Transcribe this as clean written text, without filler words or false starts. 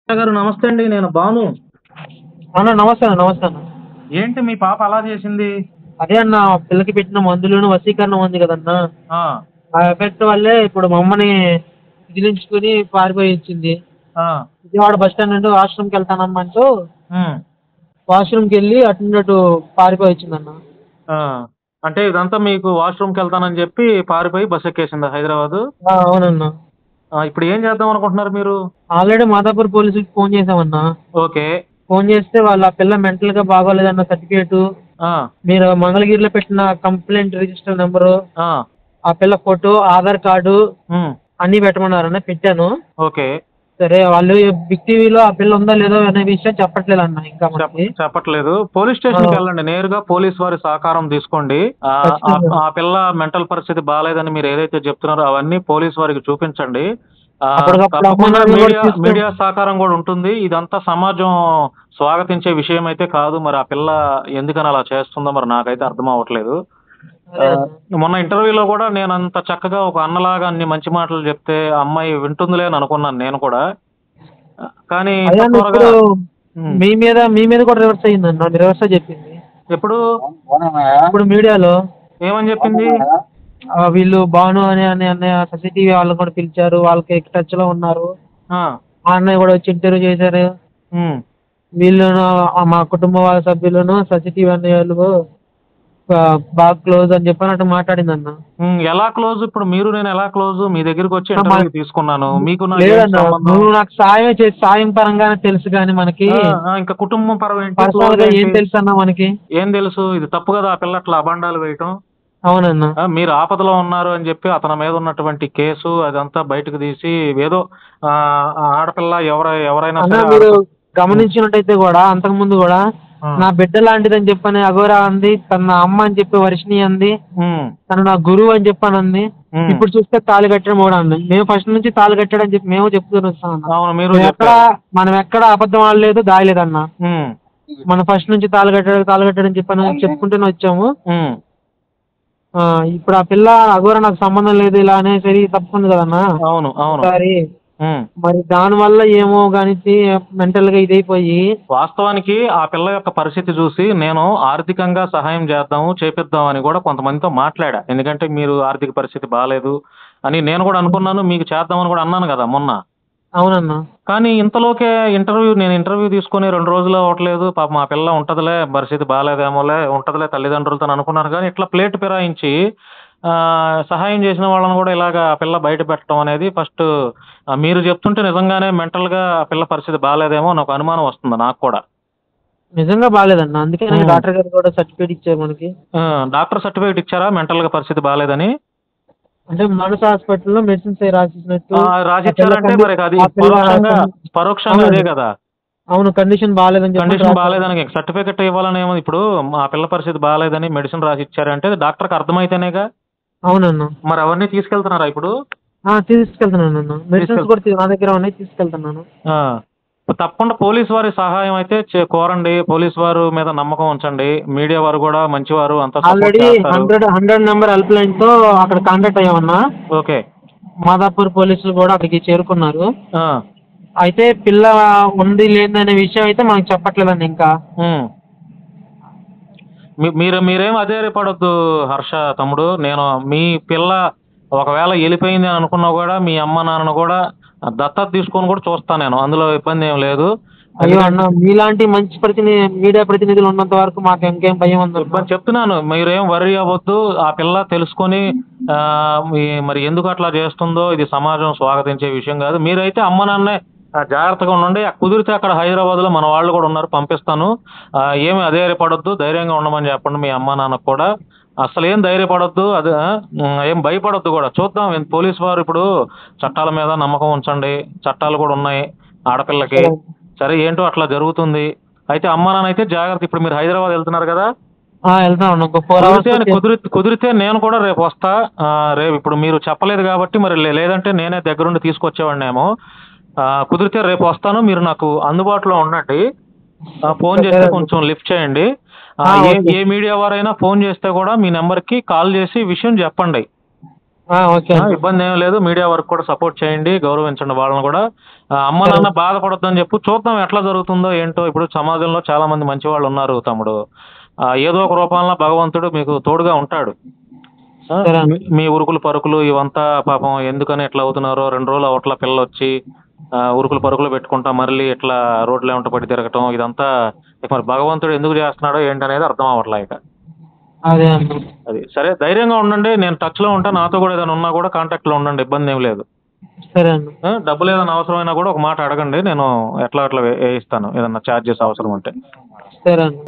గారు నమస్తే అండి. నేను భాను. అన్న నమస్తే అన్న నమస్తే అన్న. ఏంటి మీ పాప అలా చేసింది? అదే అన్న పిల్లకి పెట్టిన మందులను వశీకరణం ఉంది కదన్న. ఆ! ఆ ఎఫెక్ట్ వల్లే ఇప్పుడు మా అమ్మని విదిలించుకుని పారిపోయి ఇచ్చింది. ఆ! విజయవాడ బస్ స్టాండ్ నుండి వాష్రూమ్కి వెళ్తానమ్మంటూ హ్మ్. వాష్రూమ్కి వెళ్ళి అటు నుండి అటు పారిపోయి వచ్చిందన్న. ఆ! అంటే ఇదంతా మీకు వాష్‌రూమ్‌కెళ్తానని చెప్పి పారిపోయి బస్ ఎక్కేసిందా హైదరాబాదు? అవునన్న. ఇప్పుడు ఏం చేద్దాం అనుకుంటున్నారు మీరు? ఆల్రెడీ మాదాపూర్ పోలీసులకు ఫోన్ చేసామన్న. ఓకే. ఫోన్ చేస్తే వాళ్ళ ఆ పిల్ల మెంటల్గా బాగోలేదన్న సర్టిఫికేటు, ఆ! మీరు మంగళగిరిలో పెట్టిన కంప్లైంట్ రిజిస్టర్ నెంబరు, ఆ! ఆ పిల్ల ఫోటో, ఆధార్ కార్డు హ్మ్. అన్నీ పెట్టమన్నారన్న. పెట్టాను. ఓకే. సరే వాళ్ళు బిగ్ టీవీలో ఆ పిల్ల ఉందా లేదో అనే విషయం చెప్పట్లేదన్న ఇంకా మనకి. చెప్పట్లేదు. పోలీస్ ఆ, స్టేషన్‌కెళ్ళండి. నేరుగా పోలీస్ వారి సహకారం తీసుకోండి. ఖచ్చితంగా. ఆ పిల్ల మెంటల్ పరిస్థితి బాలేదని మీరు ఏదైతే చెప్తున్నారో అవన్నీ పోలీస్ వారికి చూపించండి. అప్పటికప్పుడు అమ్మ తప్పకుండా నాన్నని కూడా మీడియా తీసుకో. మీడియా సహకారం గూడా ఉంటుంది. ఇదంతా సమాజం స్వాగతించే విషయం అయితే కాదు. మరి ఆ పిల్ల ఎందుకని అలా చేస్తుందో మరి నాకైతే అర్థం అవ్వట్లేదు. అదే అన్న. మొన్న ఇంటర్వ్యూలో గూడా నేనంత చక్కగా ఒక అన్నలాగా అన్ని మంచి మాటలు చెప్తే ఆ అమ్మాయి వింటుందిలే అని అనుకున్నాను నేను కూడా. కానీ అదే ఇంత అన్న త్వరగా ఇప్పుడు హ్మ్. మీ మీద కూడా రివర్స్ అయ్యిందన్న. రివర్స్ చెప్పింది ఎప్పుడు? ఇప్పుడు మీడియాలో. ఏమని చెప్పింది? వీళ్ళు భాను అనే అన్నయ్య సీసీటీవీ వాళ్ళని కూడా పిలిచారు, వాళ్ళకి టచ్ లో ఉన్నారు, ఆ! ఆ అన్నయ్య కూడా వచ్చి ఇంటర్వ్యూ చేశారు, హ్మ్. వీళ్ళను మా కుటుంబ వాళ్ళ సభ్యులను సీసీటీవీ అన్నయ్యలు బాగా క్లోజ్ అని చెప్పని అటు మాట్లాడిందన్న. ఎలా క్లోజ్? ఇప్పుడు మీరు నేను ఎలా క్లోజు? మీ దగ్గరికొచ్చి అన్న, ఇంటర్వ్యూకి తీసుకున్నాను. మీకు నాకేంటి లేదన్న, సంబంధం? నువ్వు నాకు సాయం చేసి సాయం పరంగానే తెలుసు కానీ మనకి ఆ! ఆ! ఇంకా కుటుంబం పరమేంటి? పర్సనల్ క్లోజ్ గా ఏం ఏంటి? తెలుసు అన్న మనకి. ఏం తెలుసు? ఇది తప్పు గదా! ఆ పిల్ల అట్లా అబాండాలు వేయటం. అవునన్న. మీరు ఆపదలో ఉన్నారు అని జెప్పి అతని మీద ఉన్నటువంటి కేసు అదంతా బయటకు తీసి ఏదో ఆ ఆడపిల్ల ఎవరైనా అన్న సరే మీరు హ్మ్. గమనించినట్టయితే కూడా అంతకుముందు కూడా ఆ! నా బిడ్డ లాంటిదని చెప్పని అఘోరా అంది, తన నా అమ్మ అని చెప్పి వర్షిణి అంది, హ్మ్. తను నా గురువు అని చెప్పని అంది. హ్మ్. ఇప్పుడు చూస్తే తాళి కట్టడం కూడా అంది. మేము ఫస్ట్ నుంచి తాళి కట్టాడని చెప్పి మేము చెప్తూనే వస్తాం అన్న. అవును. మీరు మేము ఎక్కడ జెప్పారు. మనం ఎక్కడ అబద్ధం ఆడలేదు, దాయలేదన్న. హ్మ్. మనం ఫస్ట్ నుంచి తాళి కట్టాడని చెప్పని చెప్పుకుంటూనే వచ్చాము. హ్మ్. ఆ, ఇప్పుడు ఆ పిల్ల అఘోరా నాకు సంబంధం లేదు ఇలా అనేసరి తప్పుంది కదన్న అవును. అవును. ఒకసారి. హ్మ్. మరి దానివల్ల ఏమో కానీ మెంటల్ గా ఇదైపోయి. వాస్తవానికి ఆ పిల్ల యొక్క పరిస్థితి చూసి నేను ఆర్థికంగా సహాయం చేద్దాము, చేపిద్దాం అని గూడా కొంతమందితో మాట్లాడా. ఎందుకంటే మీరు ఆర్థిక పరిస్థితి బాలేదు అని నేను గూడా అనుకున్నాను. మీకు చేద్దామని గూడా అన్నాను గదా! మొన్న. అవునన్నా. కానీ ఇంతలోకే నేను ఇంటర్వ్యూ తీసుకొని 2 రోజులు అవ్వట్లేదు. పాపం ఆ పిల్ల ఉంటదిలే, పరిస్థితి బాలేదేమోలే, ఉంటదిలే తల్లిదండ్రులతోని అనుకున్నాను గానీ, ఇట్లా ప్లేట్ ఫిరాయించి సహాయం చేసిన వాళ్ళని గూడా ఇలాగా ఆ పిల్ల బయట పెట్టడం అనేది ఫస్టు మీరు చెప్తుంటే నిజంగానే మెంటల్‌గా ఆ పిల్ల పరిస్థితి బాలేదేమో అని ఒక అనుమానం వస్తుంది నాకు కూడా. నిజంగా బాగాలేదన్న. అందుకే హ్మ్. డాక్టర్ గారు కూడా సర్టిఫికేట్ ఇచ్చారు మనకి. ఆ! డాక్టర్ సర్టిఫికేట్ ఇచ్చారా మెంటల్‌గా పరిస్థితి బాలేదని? అంటే మనసు హాస్పిటల్‌లో మెడిసిన్స్ అయి రాసిచ్చినట్టు. ఆ పిల్ల రాసిచ్చారంటే మరి అది ఆ పిల్ల పరోక్షంగా అదే అవునండి. గదా! అవును, కండిషన్ బాగాలేదని చెప్పని కండిషన్ రాశారు. బాలేదని సర్టిఫికేట్ ఇవ్వాలనేమో ఇప్పుడు మా పిల్ల పరిస్థితి బాలేదని మెడిసిన్ రాసిచ్చారంటే డాక్టర్‌కి అర్థమైతేనేగా. అవునన్న. మరి అవన్నీ తీసుకెళ్తున్నారా ఇప్పుడు? తీసుకెళ్తున్నానన్న. మెడిసిన్స్ తీసుకెళ్ కూడా నా దగ్గర ఉన్నాయి, తీసుకెళ్తున్నాను. ఆ! తప్పకుండా పోలీస్ వారి సహాయం అయితే కోరండి. పోలీస్ వారు మీద నమ్మకం ఉంచండి. మీడియా వారు గూడా మంచివారు. అంతా సపోర్ట్ ఆల్రెడీ చేస్తారు. 100 నెంబర్ హెల్ప్ లైన్ తో అక్కడ కాంటాక్ట్ అయ్యామన్నా. ఓకే. మాదాపూర్ పోలీసులు కూడా అక్కడికి చేరుకున్నారు. ఆ! అయితే పిల్ల ఉంది లేదనే విషయం అయితే మనకు చెప్పట్లేదండి ఇంకా. హ్మ్. మీరేం అధైర్యపడొద్దు హర్ష తమ్ముడు. మీ పిల్ల ఒకవేళ ఎళ్ళిపోయింది అని అనుకున్నా గూడా మీ అమ్మ, నాన్నను గూడా దత్తత తీసుకొని గూడా చూస్తా నేను. అందులో ఇబ్బందేం లేదు. అయ్యో ఎందుకంటే అన్న, మీలాంటి మంచి మీడియా ప్రతినిధులు ఉన్నంత వరకు మాకు ఇంకేం భయం ఉందన్న. చెప్తున్నాను. మీరేం వర్రీ అవ్వద్దు. ఆ పిల్ల తెలుసుకొని మరి ఎందుకు అట్లా చేస్తుందో ఇది సమాజం స్వాగతించే విషయం గాదు. మీరైతే అమ్మ, నాన్నే జాగ్రత్తగా ఉండండి. కుదిరితే అక్కడ హైదరాబాద్‌లో మన వాళ్ళు గూడా ఉన్నారు పంపిస్తాను. ఏమి అధైర్యపడొద్దు. ధైర్యంగా ఉండమని చెప్పండి మీ అమ్మా, నాన్నకి కూడా. అస్సలేం ధైర్యపడొద్దు. ఏం భయపడొద్దు గూడా. చూద్దాం పోలీస్ వారు ఇప్పుడు చట్టాల మీద నమ్మకం ఉంచండి. చట్టాలు గూడా ఉన్నాయి ఆడపిల్లకి. సరే. సరే ఏంటో అట్లా జరుగుతుంది. అయితే అమ్మా, నాన్న అయితే జాగ్రత్త. ఇప్పుడు మీరు హైదరాబాద్ ఎళ్తున్నారు గదా! వెళ్తాం అన్న. ఒక 4 కుదిరితే అవర్స్‌లో కుదిరితే నేను కూడా రేపొస్తా. రేపు ఇప్పుడు మీరు చెప్పలేదు గాబట్టి మరి లేదంటే నేనే దగ్గరుండి తీసుకొచ్చేవాడినేమో. కుదిరితే రేపొస్తాను. మీరు నాకు అందుబాటులో ఉండండి. ఫోను సరే చేస్తే అన్న. కొంచెం లిఫ్ట్ చేయండి. ఏ ఓకే. ఏ మీడియా వారైనా ఫోను చేస్తే గూడా మీ నంబర్‌కి కాల్ చేసి విషయం జెప్పండి. ఓకే అన్న. ఇబ్బంది ఏం లేదు. మీడియా వర్క్ కూడా సపోర్ట్ చేయండి, గౌరవించండి వాళ్ళని కూడా. అమ్మ సరే. నాన్న బాధపడొద్దని చెప్పు, చూద్దాం ఎట్లా జరుగుతుందో ఏంటో. ఇప్పుడు సమాజంలో చాలా మంది మంచి వాళ్ళు ఉన్నారు తమ్ముడు. ఏదో ఒక రూపంలో భగవంతుడు మీకు తోడుగా ఉంటాడు. సరే అన్న. మీ ఉరుకులు పరుకులు ఇవంతా పాపం ఎందుకని ఇట్లా అవుతున్నారో, 2 రోజులు అవట్ల పిల్లొచ్చి ఉరుకులు పరుకులు పెట్టుకుంటా మళ్ళీ ఇట్లా రోడ్ల వెంట పడి తిరగటం ఇదంతా ఇక మరి భగవంతుడు ఎందుకు చేస్తున్నాడో ఏంటనేది అర్థం అవ్వట్లే ఇక. అదే అన్న. అది సరే, ధైర్యంగా ఉండండి. నేను టచ్లో ఉంటా. నాతో కూడా ఏదైనా ఉన్నా కూడా కాంటాక్ట్లో ఉండండి, ఇబ్బంది ఏం లేదు. సరే అన్న. డబ్బులు ఏదైనా అవసరమైనా కూడా ఒక మాట అడగండి, నేను ఎట్లా అట్లా వేయిస్తాను ఏదన్నా ఛార్జెస్ అవసరం ఉంటే. సరే అన్న.